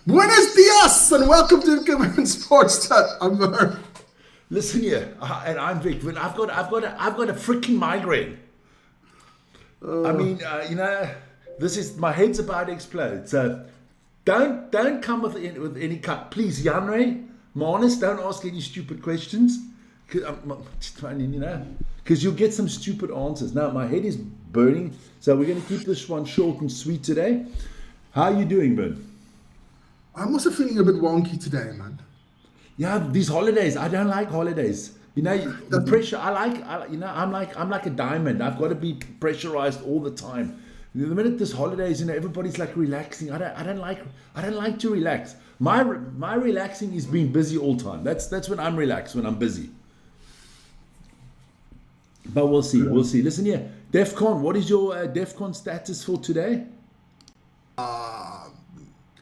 Buenos dias and welcome to Defcon Sports Chat. I'm Ver. Listen here, and I'm Vic. But I've got a freaking migraine. This is my head's about to explode. So don't come with any cut, please, Janre, Marnus. Don't ask any stupid questions, because you'll get some stupid answers. Now my head is burning, so we're going to keep this one short and sweet today. How are you doing, Vern? I'm also feeling a bit wonky today, man. Yeah, these holidays. I don't like holidays. The pressure. I'm like a diamond. I've got to be pressurized all the time. The minute there's holidays, everybody's like relaxing. I don't like to relax. My relaxing is being busy all the time. That's when I'm relaxed, when I'm busy. But we'll see. We'll see. Listen here, Defcon. What is your Defcon status for today?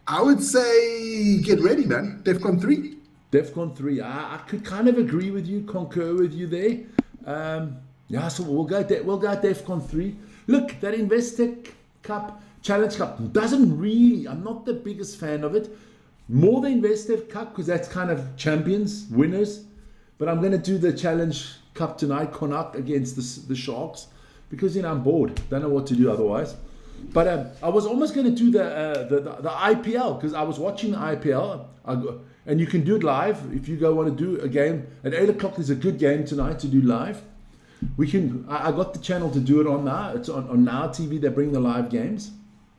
I would say get ready, man. Defcon 3. Defcon 3. I could kind of agree with you, concur with you there. So we'll go Defcon 3. Look, that Investec Cup, Challenge Cup, doesn't really, I'm not the biggest fan of it. More the Investec Cup, because that's kind of champions, winners. But I'm going to do the Challenge Cup tonight, Connacht against the Sharks, because I'm bored. Don't know what to do otherwise. But I was almost going to do the IPL, because I was watching the IPL, and you can do it live if you want to do a game at 8 o'clock. There's a good game tonight to do live. I got the channel to do it on now. It's on Now TV. They bring the live games.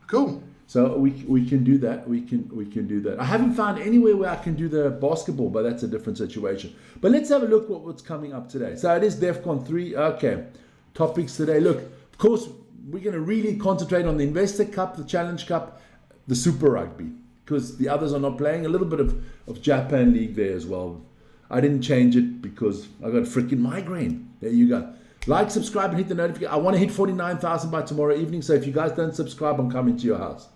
Cool. So we can do that. We can do that. I haven't found anywhere where I can do the basketball, but that's a different situation. But let's have a look what's coming up today. So it is Defcon 3. Okay, topics today. Look, of course, we're going to really concentrate on the Investec Cup, the Challenge Cup, the Super Rugby, because the others are not playing. A little bit of Japan League there as well. I didn't change it because I got a freaking migraine. There you go. Like, subscribe, and hit the notification. I want to hit 49,000 by tomorrow evening, so if you guys don't subscribe, I'm coming to your house.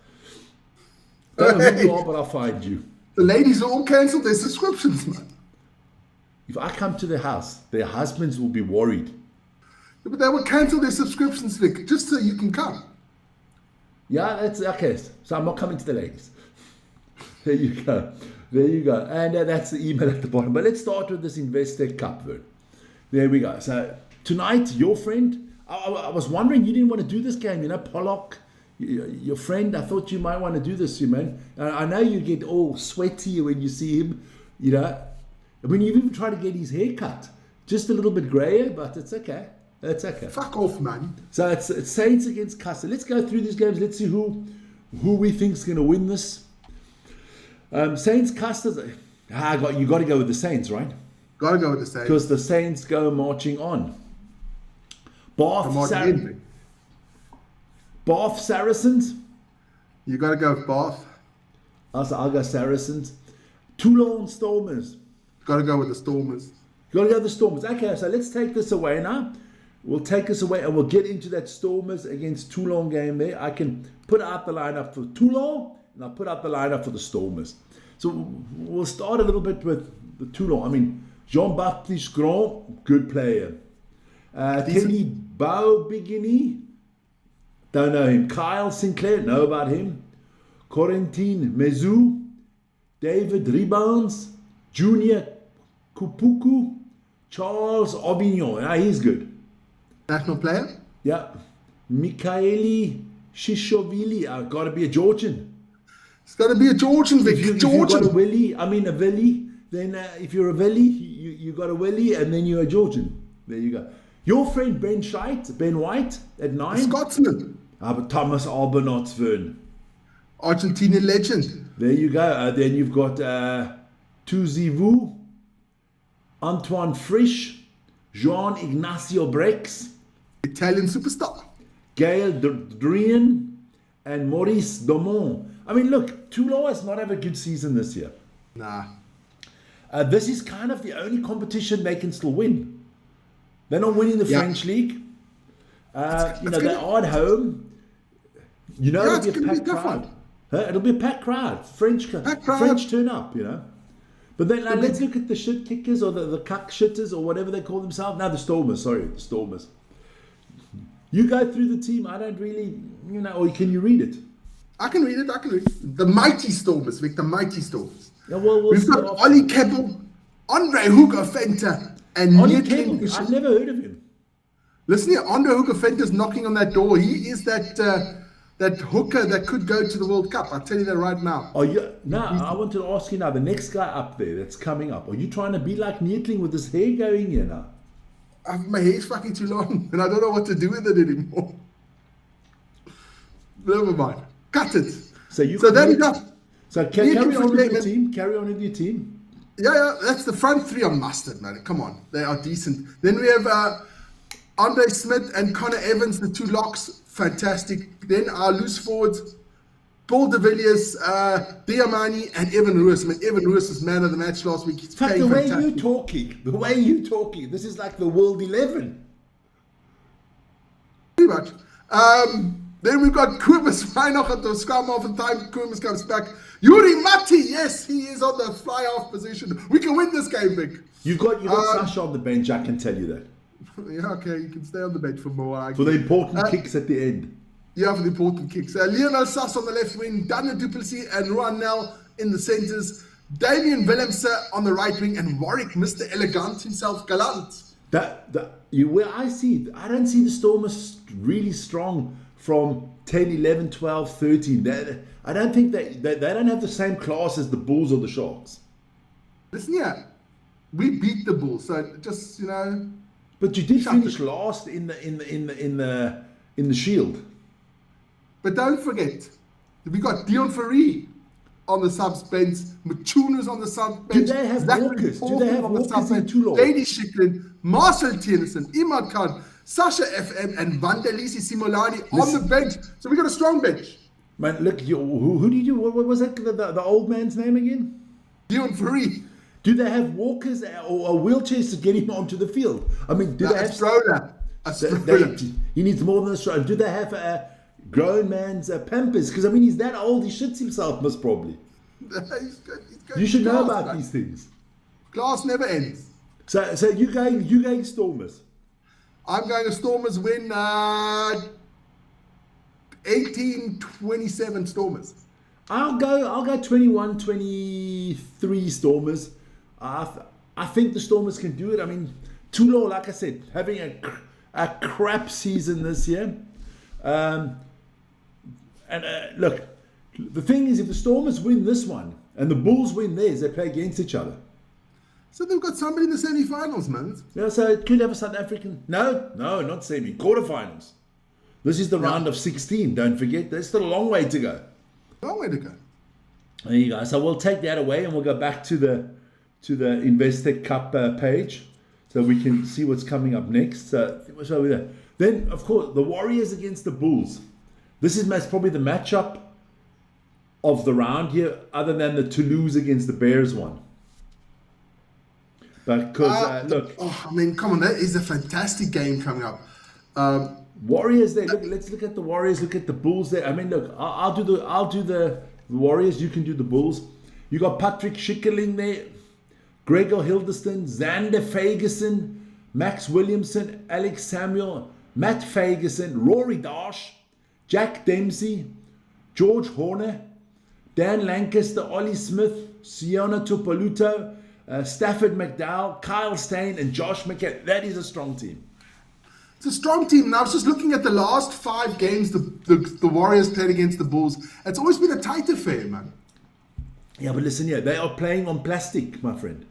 Don't know who you are, but I'll find you. The ladies all cancelled their subscriptions, man. If I come to their house, their husbands will be worried. Yeah, but they will cancel their subscriptions, Vic, just so you can come. Yeah, that's okay. So I'm not coming to the ladies. There you go. There you go. And that's the email at the bottom. But let's start with this Investec Cup, Vern. There we go. So tonight, your friend, I was wondering you didn't want to do this game, Pollock, your friend. I thought you might want to do this, man. I know you get all sweaty when you see him, When you even try to get his hair cut, just a little bit grayer, but it's okay. That's okay. Fuck off, man. So it's Saints against Custer. Let's go through these games. Let's see who we think's going to win this. Saints, Custer. You got to go with the Saints, right? Got to go with the Saints. Because the Saints go marching on. Bath Saracens. You got to go with Bath. I'll go Saracens. Toulon Stormers. Got to go with the Stormers. You got to go with the Stormers. Okay, so let's take this away now. We'll take us away and we'll get into that Stormers against Toulon game there. I can put out the lineup for Toulon and I'll put out the lineup for the Stormers. So we'll start a little bit with the Toulon. Jean-Baptiste Grand, good player. Kenny Baubigini, don't know him. Kyle Sinclair, know about him. Corentin Mezou, David Rebounds, Junior Kupuku, Charles Aubignon. He's good. National player? Yeah. Mikhaili Shishovili. Got to be a Georgian. It's got to be a Georgian, Vic. If you got a Willie, a Willie, then if you're a Willie, you got a Willie, and then you're a Georgian. There you go. Your friend Ben White at 9. Scotsman. But Thomas Arbonot, Vern. Argentina legend. There you go. Then you've got Tuzi Vu, Antoine Frisch, Jean Ignacio Brex, Italian superstar, Gael Drian, and Maurice Domont. Look, Toulon has not have a good season this year. Nah. This is kind of the only competition they can still win. They're not winning the French league. They are at home. It'll be a packed crowd. It'll be a packed crowd. French turn up, But then let's look at the shit kickers or the cuck shitters or whatever they call themselves. Now the Stormers, the Stormers. You go through the team. I don't really, or can you read it? I can read it. The Mighty Stormers, Vic, the Mighty Stormers. Yeah, well, We've got Ollie Keppel, Andre Hooker-Venter, and Ollie Neetling. Keppel, I've never heard of him. Listen here, Andre Hooker-Venter's knocking on that door. He is that hooker that could go to the World Cup. I'll tell you that right now. Oh, yeah. Now, I want to ask you now, the next guy up there that's coming up, are you trying to be like Neetling with his hair going here now? My hair's fucking too long, and I don't know what to do with it anymore. Never mind. Cut it. So that is up. So carry on with your team. Carry on with your team. Yeah, that's the front three on mustard, man. Come on, they are decent. Then we have Andre Smith and Connor Evans, the two locks, fantastic. Then our loose forwards, Paul de Villiers, Diamani, and Evan Ruiz. I mean, Evan Ruiz was man of the match last week. He's the way you talking, this is like the World 11. Pretty much. Then we've got Koomas Reinach at the scrum half the time. Koomas comes back. Yuri Mati, yes, he is on the fly-off position. We can win this game, Vic. You got Sasha on the bench, I can tell you that. Yeah, okay, you can stay on the bench for more. For the important kicks at the end. Yeah, for the important kicks. Lionel Sass on the left wing, Daniel Duplessis and Ruan Nel in the centres, Damien Willemse on the right wing, and Warwick, Mr. Elegant himself, Galant. Where I see it, I don't see the Stormers really strong from 10, 11, 12, 13. I don't think they don't have the same class as the Bulls or the Sharks. Listen, yeah, we beat the Bulls, so just, you know. But you did finish last in the Shield. But don't forget, we got Dion Ferree on the subs bench, Machuna's on the subs bench. Do they have Walkers? Do they have Walkers in Toulon? Lady Shiklin, Marcel Tiernissen, Imad Khan, Sasha FM, and Vandelisi Simolani on the bench. So we got a strong bench. Man, look, who did you? What was that? The old man's name again? Dion Ferree. Do they have walkers or wheelchairs to get him onto the field? I mean, do they have stroller? He needs more than a stroller. Do they have a grown man's Pampers? Because I mean, he's that old. He shits himself, most probably. You should know about these things. Class never ends. So you going Stormers? I'm going to Stormers win 18-27 Stormers. I'll go 21-23 Stormers. I think the Stormers can do it. I mean, Toulon, like I said, having a crap season this year. Look, the thing is, if the Stormers win this one and the Bulls win theirs, they play against each other. So they've got somebody in the semi-finals, man. Yeah, so it could have a South African. No, not semi. Quarterfinals. This is the round of 16. Don't forget, there's still a long way to go. Long way to go. There you go. So we'll take that away and we'll go back to the Investec Cup page so we can see what's coming up next. So then, of course, the Warriors against the Bulls. This is most probably the matchup of the round here, other than the Toulouse against the Bears one. Because look, I mean, come on, that is a fantastic game coming up. Warriors there. Look, let's look at the Warriors. Look at the Bulls there. I mean, look, I'll do the Warriors. You can do the Bulls. You got Patrick Schickerling there, Gregor Hildeston, Xander Fagerson, Max Williamson, Alex Samuel, Matt Fagerson, Rory Dash, Jack Dempsey, George Horner, Dan Lancaster, Ollie Smith, Siona Tupaluto, Stafford McDowell, Kyle Stain, and Josh McKay. That is a strong team. It's a strong team. And I was just looking at the last 5 games the Warriors played against the Bulls. It's always been a tight affair, man. Yeah, but listen here. They are playing on plastic, my friend.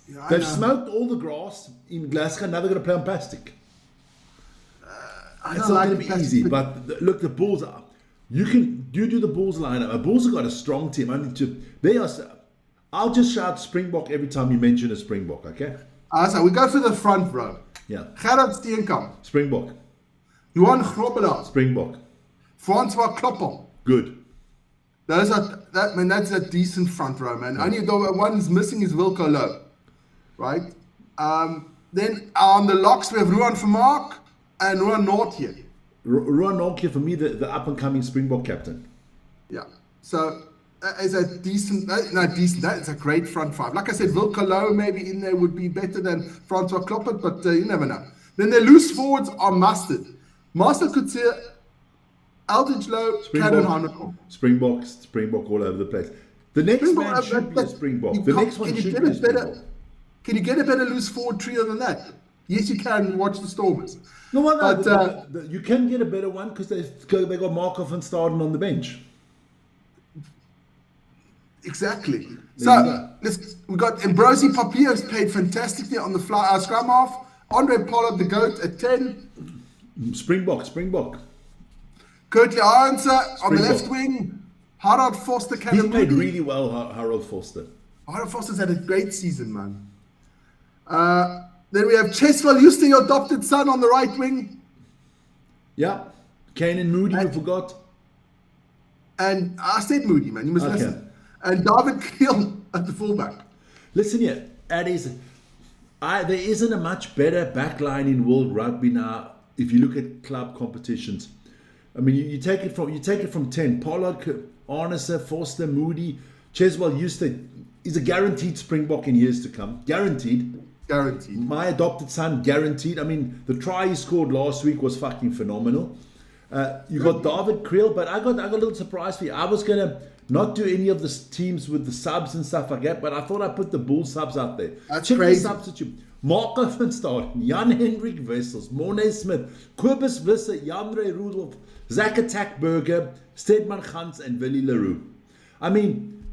Yeah, They've smoked all the grass in Glasgow. Now they're going to play on plastic. It's not going to be easy. But look, the Bulls are. You do the Bulls lineup. The Bulls have got a strong team. I'll just shout Springbok every time you mention a Springbok, okay? So we go for the front row. Yeah. Gerard Steenkamp. Springbok. Johan Grobbelaar. Springbok. Francois Kloppel. Good. That's a decent front row, man. Only the one's missing is Wilco Low. Right? Then on the locks we have Ruan Vermaak and Ruan Nortje. Ruan Nortje, for me, the up-and-coming Springbok captain. Yeah. So is a decent. That's a great front five. Like I said, Wilco Low maybe in there would be better than Francois Kloppert, but you never know. Then the loose forwards are Mustard, Marcel Coetzee, Aldridge Low, Cannon Hanekop. Springbok all over the place. The next man should be a Springbok. The next one should be a Springbok. Can you get a better loose forward trio than that? Yes, you can. Watch the Stormers. No, you can get a better one because they got Markov and Staden on the bench. Exactly. So we got Ambrosi Papias played fantastically on the scrum half. Andre Pollard, the GOAT, at 10. Springbok. Kurtley Arendse on the left wing. Harold Foster. He's played really well, Harold Foster. Harold Foster's had a great season, man. Then we have Cheswell Houston, your adopted son, on the right wing. Yeah. Kane and Moody, we forgot. And I said Moody, man. You must listen. And David Keel at the fullback. Listen here. There isn't a much better back line in world rugby now if you look at club competitions. I mean, you take it from 10. Pollard, Arnese, Foster, Moody, Cheswell Houston is a guaranteed Springbok in years to come. Guaranteed. My adopted son, guaranteed. I mean, the try he scored last week was fucking phenomenal. You got David Creel, but I got a little surprise for you. I was gonna not do any of the teams with the subs and stuff like that, but I thought I'd put the Bull subs out there. That's crazy. The substitute. Marco van Staden, Jan-Hendrik Wessels, Morne Smith, Kobus Visser, Jan-Ray Rudolph, Zach Attackberger, Stedman Gans, and Willie Leroux. I mean,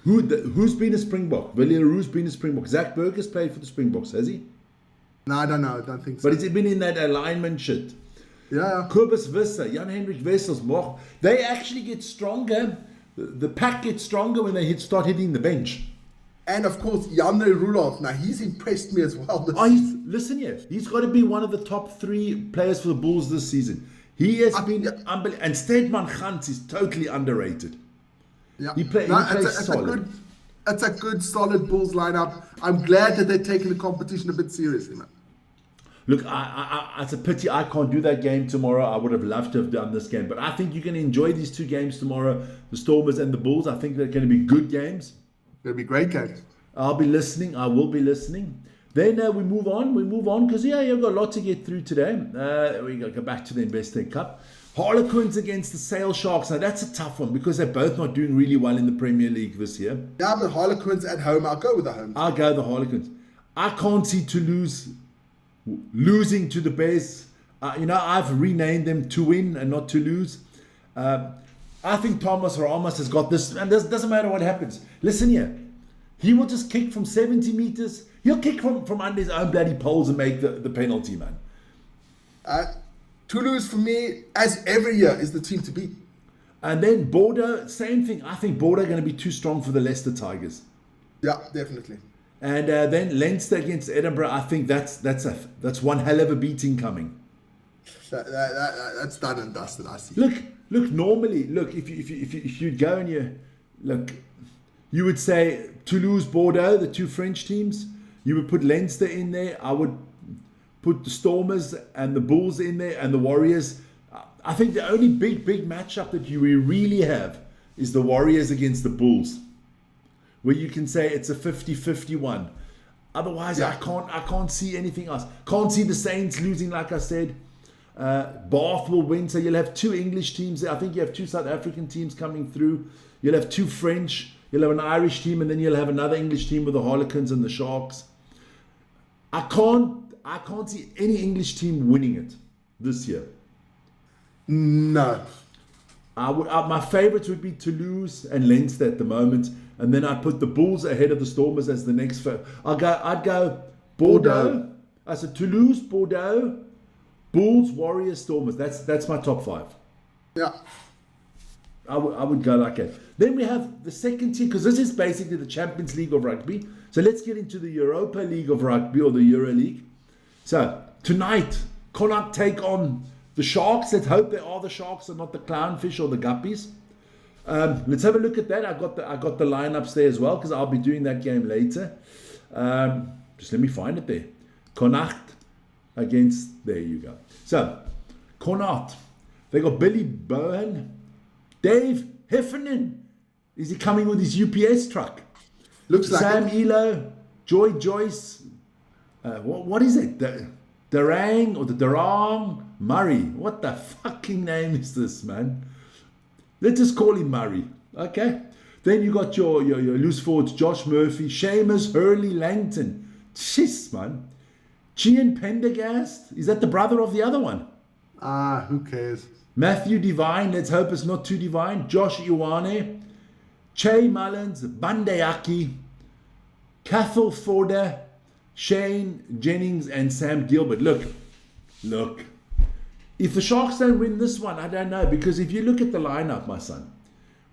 who's been a Springbok? Willie Leroux's been a Springbok. Zach Berger's played for the Springboks, has he? No, I don't know. I don't think so. But has he been in that alignment shit? Yeah. Kobus Visser, Jan-Hendrik Wessels, they actually get stronger. The pack gets stronger when they start hitting the bench. And of course, Jan-Ray Rudolph. Now, he's impressed me as well. Listen here. He's got to be one of the top 3 players for the Bulls this season. He has been unbelievable. And Stedman Gans is totally underrated. Yeah. He plays solid. That's a good, solid Bulls lineup. I'm glad that they're taking the competition a bit seriously, man. Look, it's a pity I can't do that game tomorrow. I would have loved to have done this game. But I think you can enjoy these 2 games tomorrow, the Stormers and the Bulls. I think they're going to be good games. They'll be great games. I'll be listening. I will be listening. Then we move on. Because, you've got a lot to get through today. We got to go back to the Investec Cup. Harlequins against the Sale Sharks. Now, that's a tough one because they're both not doing really well in the Premier League this year. Yeah, but Harlequins at home. I'll go with the home. I'll go the Harlequins. I can't see Toulouse losing to the Bears. I've renamed them to win and not to lose. I think Thomas Ramos has got this, and it doesn't matter what happens. Listen here. He will just kick from 70 meters. He'll kick from under his own bloody poles and make the penalty, man. Toulouse, for me, as every year, is the team to beat. And then Bordeaux, same thing. I think Bordeaux are going to be too strong for the Leicester Tigers. Yeah, definitely. And then Leinster against Edinburgh, I think that's one hell of a beating coming. That's done and dusted, I see. Look. Normally, if you go and you would say Toulouse, Bordeaux, the 2 French teams. You would put Leinster in there. I would put the Stormers and the Bulls in there and the Warriors. I think the only big matchup that you really have is the Warriors against the Bulls, where you can say it's a 50-50 one. Otherwise, I can't see anything else. Can't see the Saints losing, like I said. Bath will win, so you'll have 2 English teams. I think you have 2 South African teams coming through. You'll have 2 French. You'll have an Irish team, and then you'll have another English team with the Harlequins and the Sharks. I can't see any English team winning it this year. No. My favourites would be Toulouse and Leinster at the moment, and then I'd put the Bulls ahead of the Stormers as the next. I'd go Bordeaux. I said Toulouse, Bordeaux, Bulls, Warriors, Stormers. That's my top 5. Yeah. I would go like that. Then we have the second tier, because this is basically the Champions League of rugby. So let's get into the Europa League of rugby, or the Euro League. So tonight, Connacht take on the Sharks. Let's hope they are the Sharks and not the Clownfish or the Guppies. Let's have a look at that. I got the lineups there as well, because I'll be doing that game later. Just let me find it there. Connacht against, there you go. So Connacht, they got Billy Bowen, Dave Heffernan. Is he coming with his UPS truck? Looks like Sam it. Elo, Joy Joyce. What is it? The Darang or the Darang, Murray. What the fucking name is this, man? Let's just call him Murray, okay? Then you got your loose forwards, Josh Murphy, Seamus, Hurley, Langton. Jeez, man. Gian Pendergast, is that the brother of the other one? Who cares? Matthew Divine, let's hope it's not too divine. Josh Iwane, Che Mullins, Bandeaki, Cathal Forder, Shane Jennings, and Sam Gilbert. Look. If the Sharks don't win this one, I don't know. Because if you look at the lineup, my son,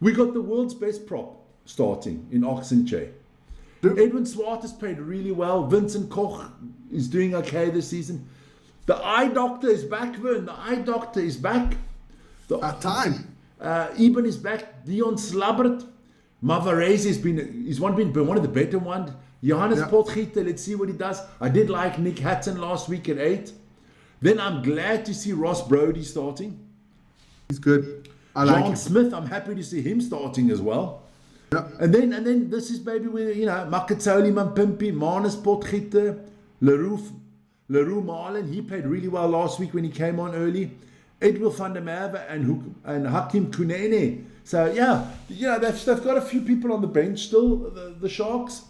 we got the world's best prop starting in Oxenche. Edwin Swart has played really well. Vincent Koch is doing okay this season. The eye doctor is back, Vern. The eye doctor is back. At time. Eben is back. Dion Slabbert. Mavarese has been one of the better ones. Johannes Potgieter, let's see what he does. I did like Nick Hatton last week at 8. Then I'm glad to see Ross Brody starting. He's good. I like John him. Smith, I'm happy to see him starting as well. Yeah. And then this is maybe where, Makatoli Mampimpi, Manus Potgieter, Leroux Marlin, he played really well last week when he came on early. Edwin van der Merwe and Hakim Kunene. So they've got a few people on the bench still, the Sharks.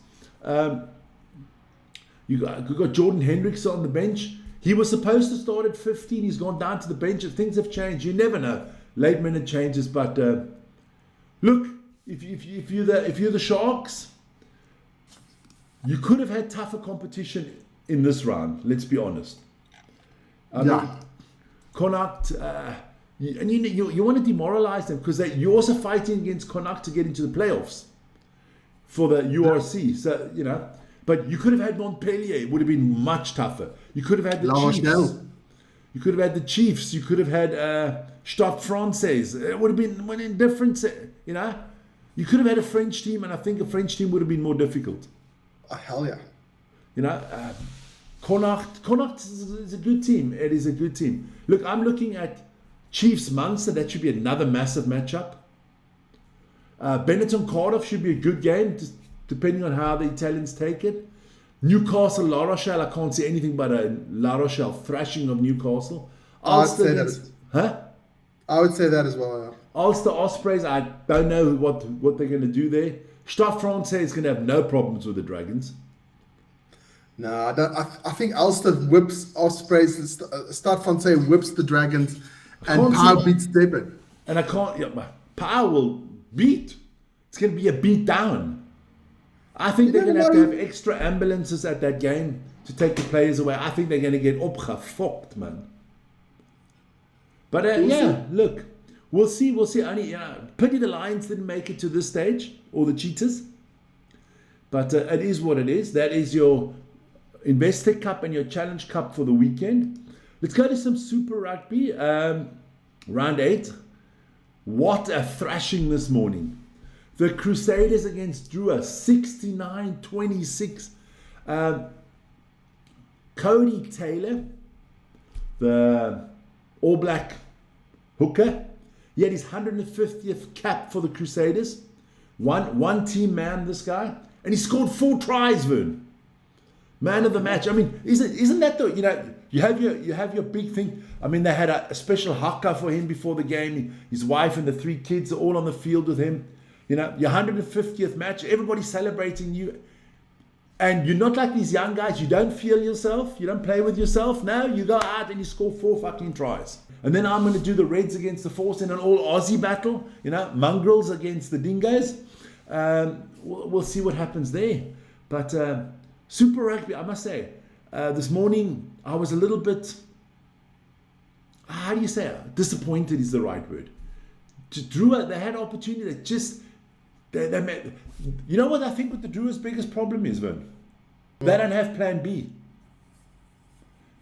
You got Jordan Hendricks on the bench. He was supposed to start at 15. He's gone down to the bench. Things have changed. You never know. Late minute changes. But look, if you're the Sharks, you could have had tougher competition in this round. Let's be honest. I mean, Connacht, and you want to demoralize them because you're also fighting against Connacht to get into the playoffs for the URC. So but you could have had Montpellier. It would have been much tougher. You could have had the Chiefs. You could have had the Chiefs. You could have had Stade Français. It would have been different. You could have had a French team, and I think a French team would have been more difficult. Oh, hell yeah. Connacht is a good team. It is a good team. Look, I'm looking at Chiefs Munster. That should be another massive matchup. Benetton Cardiff should be a good game, just depending on how the Italians take it. Newcastle La Rochelle. I can't see anything but a La Rochelle thrashing of Newcastle. I would say that. Huh? I would say that as well. Yeah. Ulster Ospreys. I don't know what they're going to do there. Stade Français is going to have no problems with the Dragons. No, I don't. I think Ulster whips Ospreys. Stade Francais whips the Dragons, and Power beats Devon. And I can't. Power will beat. It's going to be a beat down. I think they're going to have extra ambulances at that game to take the players away. I think they're going to get opgefokt, man. But look, we'll see. Only pity the Lions didn't make it to this stage, or the Cheetahs. But it is what it is. That is your Investec Cup and your Challenge Cup for the weekend. Let's go to some Super Rugby. Round 8. What a thrashing this morning. The Crusaders against Drua, 69-26. Cody Taylor, the All Black hooker, he had his 150th cap for the Crusaders. One team man, this guy. And he scored 4 tries, Vern. Man of the match. I mean, isn't that the, you have your big thing. I mean, they had a special haka for him before the game. His wife and the 3 kids are all on the field with him. Your 150th match, everybody's celebrating you. And you're not like these young guys. You don't feel yourself. You don't play with yourself. No, you go out and you score 4 fucking tries. And then I'm going to do the Reds against the Force in an all Aussie battle. Mongrels against the Dingoes. We'll see what happens there. But Super Rugby, I must say, this morning I was a little bit, how do you say it? Disappointed is the right word. Drua, they had opportunity. They just, they made, you know what I think what the Drua's biggest problem is, Vern? They don't have plan B.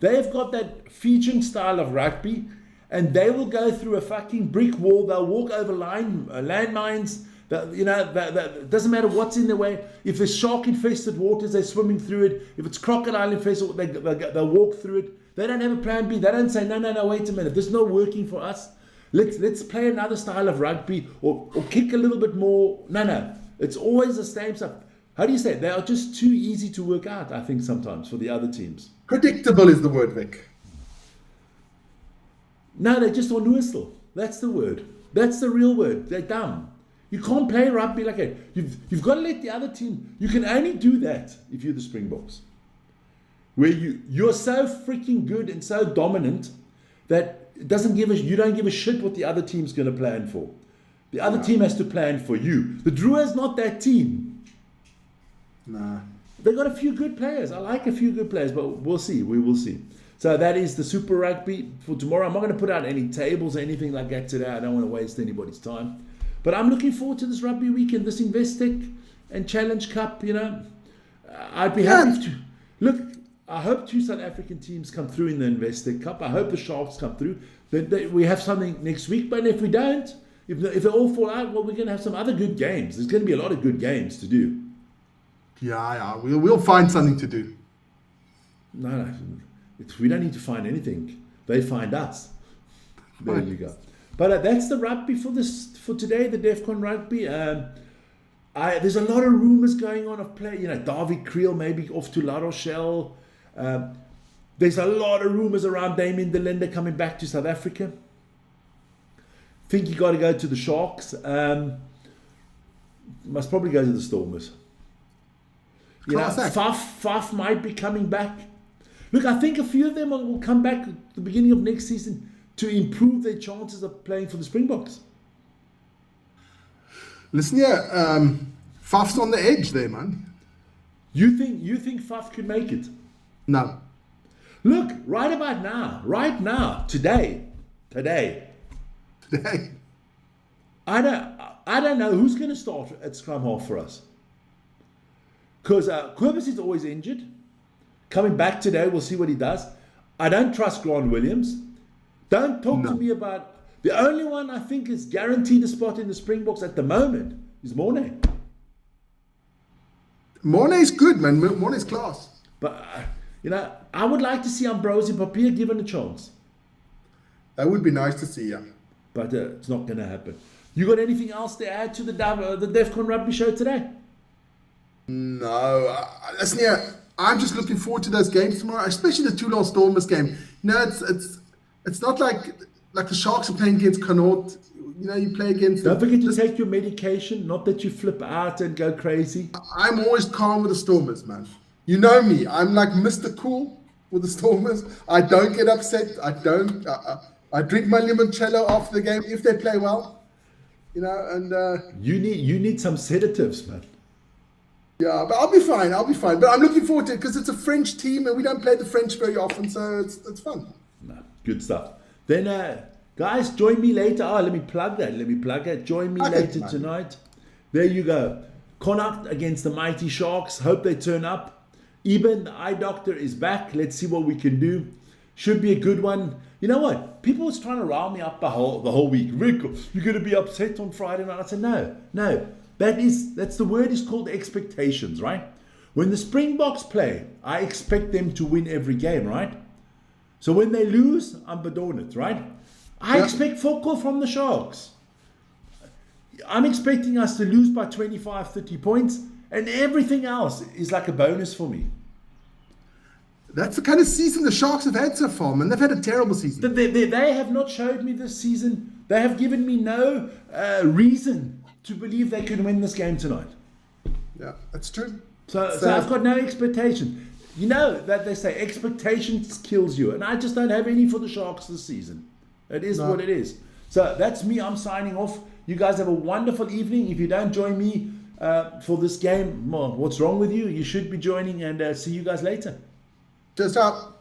They've got that Fijian style of rugby, and they will go through a fucking brick wall. They'll walk over landmines. That doesn't matter what's in their way. If there's shark-infested waters, they're swimming through it. If it's crocodile-infested, they'll walk through it. They don't have a plan B. They don't say, no, wait a minute. This is not working for us. Let's play another style of rugby or kick a little bit more. No. It's always the same stuff. How do you say it? They are just too easy to work out, I think, sometimes for the other teams. Predictable is the word, Vic. No, they're just on whistle. That's the word. That's the real word. They're dumb. You can't play rugby like that. You've got to let the other team. You can only do that if you're the Springboks, where you're so freaking good and so dominant that it doesn't give you don't give a shit what the other team's going to plan for. The other team has to plan for you. The Drua is not that team. Nah. They got a few good players. I like a few good players, but we'll see. We will see. So that is the Super Rugby for tomorrow. I'm not going to put out any tables or anything like that today. I don't want to waste anybody's time. But I'm looking forward to this rugby weekend, this Investec and Challenge Cup. You know, I'd be happy to look. I hope 2 South African teams come through in the Investec Cup. I hope the Sharks come through. We have something next week. But if we don't, if they all fall out, well, we're going to have some other good games. There's going to be a lot of good games to do. Yeah. We'll find something to do. No. We don't need to find anything. They find us. There you go. But that's the rugby for today, the Defcon Rugby. There's a lot of rumours going on of play. You know, David Creel maybe off to La Rochelle. There's a lot of rumours around Damien Delinde coming back to South Africa. Think he got to go to the Sharks. Must probably go to the Stormers. You know, Faf might be coming back. Look, I think a few of them will come back at the beginning of next season to improve their chances of playing for the Springboks. Listen here, Faf's on the edge there, man. You think Faf could make it? No. Look, right about now, today. I don't know who's going to start at scrum half for us. Because Quibus is always injured. Coming back today, we'll see what he does. I don't trust Grant Williams. Don't talk to me about... The only one I think is guaranteed a spot in the Springboks at the moment is Mornay. Mornay's good, man. Mornay's class. But, I would like to see Ambrosi Papier given a chance. That would be nice to see, yeah. But it's not going to happen. You got anything else to add to the Defcon Rugby show today? No. Listen here, I'm just looking forward to those games tomorrow, especially the Toulon Stormers game. It's not like the Sharks are playing against Connaught. You know, you play against... Don't forget to take your medication, not that you flip out and go crazy. I'm always calm with the Stormers, man. You know me. I'm like Mr. Cool with the Stormers. I don't get upset. I drink my limoncello after the game if they play well. You know, and... You need some sedatives, man. Yeah, but I'll be fine. But I'm looking forward to it because it's a French team and we don't play the French very often, so it's fun. No, good stuff. Then, guys, join me later. Let me plug that. Join me later tonight. There you go. Connacht against the mighty Sharks. Hope they turn up. Eben, the eye doctor, is back. Let's see what we can do. Should be a good one. You know what? People was trying to rile me up the whole week. Rick, you're going to be upset on Friday night. I said, no. That's the word is called expectations, right? When the Springboks play, I expect them to win every game, right? So when they lose, I'm bedorned, right? I expect football from the Sharks. I'm expecting us to lose by 25, 30 points, and everything else is like a bonus for me. That's the kind of season the Sharks have had so far, man. They've had a terrible season. They have not showed me this season. They have given me no reason to believe they can win this game tonight. Yeah, that's true. So I've got no expectation. You know that they say expectations kills you, and I just don't have any for the Sharks this season. It is what it is. So that's me. I'm signing off. You guys have a wonderful evening. If you don't join me for this game, well, what's wrong with you? You should be joining, and see you guys later. Just out.